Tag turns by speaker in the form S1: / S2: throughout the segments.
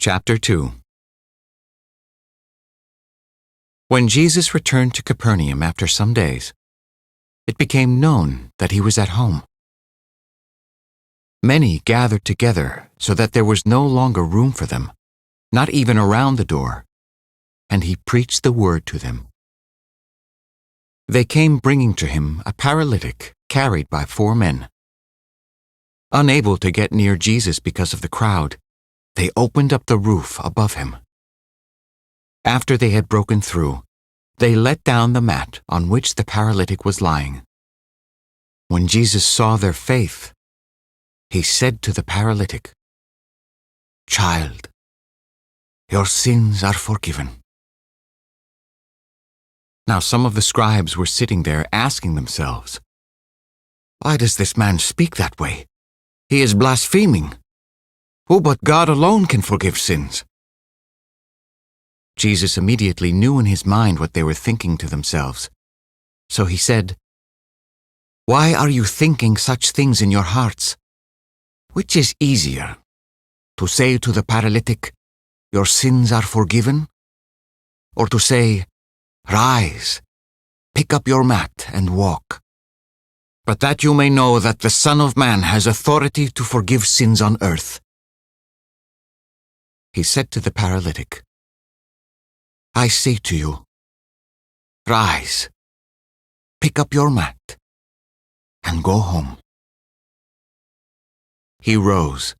S1: Chapter 2. When Jesus returned to Capernaum after some days, it became known that he was at home. Many gathered together so that there was no longer room for them, not even around the door, and he preached the word to them. They came bringing to him a paralytic carried by 4 men. Unable to get near Jesus because of the crowd, they opened up the roof above him. After they had broken through, they let down the mat on which the paralytic was lying. When Jesus saw their faith, he said to the paralytic, "Child, your sins are forgiven." Now some of the scribes were sitting there asking themselves, "Why does this man speak that way? He is blaspheming. Who but God alone can forgive sins?" Jesus immediately knew in his mind what they were thinking to themselves. So he said, "Why are you thinking such things in your hearts? Which is easier, to say to the paralytic, 'Your sins are forgiven,' or to say, 'Rise, pick up your mat and walk'? But that you may know that the Son of Man has authority to forgive sins on earth." He said to the paralytic, "I say to you, rise, pick up your mat, and go home." He rose,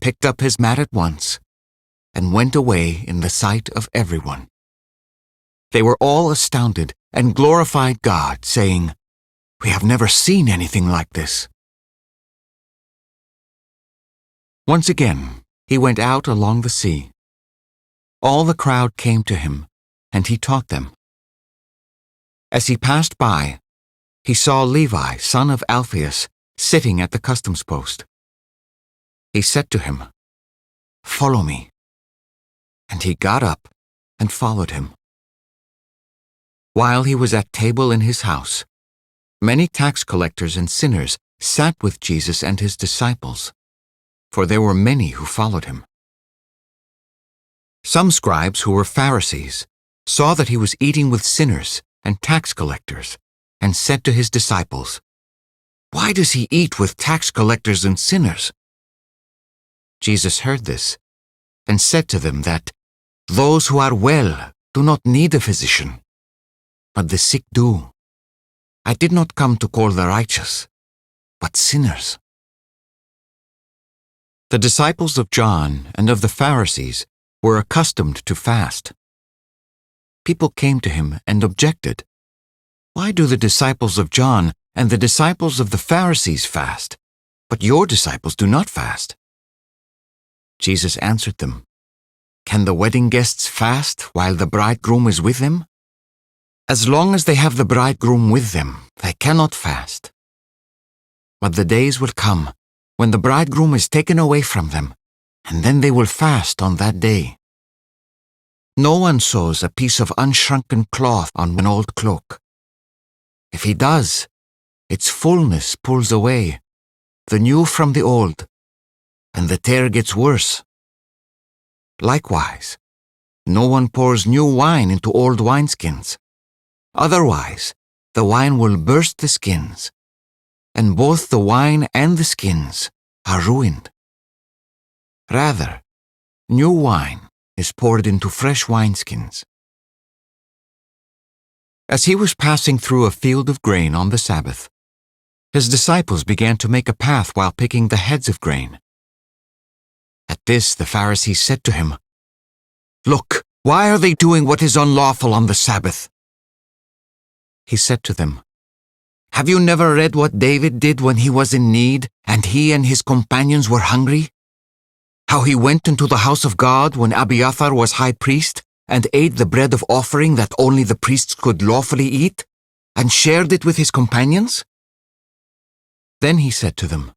S1: picked up his mat at once, and went away in the sight of everyone. They were all astounded and glorified God, saying, "We have never seen anything like this." Once again, he went out along the sea. All the crowd came to him, and he taught them. As he passed by, he saw Levi, son of Alphaeus, sitting at the customs post. He said to him, "Follow me." And he got up and followed him. While he was at table in his house, many tax collectors and sinners sat with Jesus and his disciples, for there were many who followed him. Some scribes who were Pharisees saw that he was eating with sinners and tax collectors, and said to his disciples, "Why does he eat with tax collectors and sinners?" Jesus heard this, and said to them that those who are well do not need a physician, but the sick do. I did not come to call the righteous, but sinners. The disciples of John and of the Pharisees were accustomed to fast. People came to him and objected, "Why do the disciples of John and the disciples of the Pharisees fast, but your disciples do not fast?" Jesus answered them, "Can the wedding guests fast while the bridegroom is with them? As long as they have the bridegroom with them, they cannot fast. But the days will come when the bridegroom is taken away from them, and then they will fast on that day. No one sews a piece of unshrunken cloth on an old cloak. If he does, its fullness pulls away, the new from the old, and the tear gets worse. Likewise, no one pours new wine into old wineskins. Otherwise, the wine will burst the skins, and both the wine and the skins are ruined. Rather, new wine is poured into fresh wineskins." As he was passing through a field of grain on the Sabbath, his disciples began to make a path while picking the heads of grain. At this the Pharisees said to him, "Look, why are they doing what is unlawful on the Sabbath?" He said to them, "Have you never read what David did when he was in need and he and his companions were hungry? How he went into the house of God when Abiathar was high priest and ate the bread of offering that only the priests could lawfully eat, and shared it with his companions?" Then he said to them,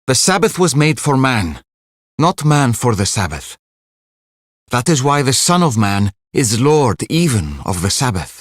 S1: "The Sabbath was made for man, not man for the Sabbath. That is why the Son of Man is Lord even of the Sabbath."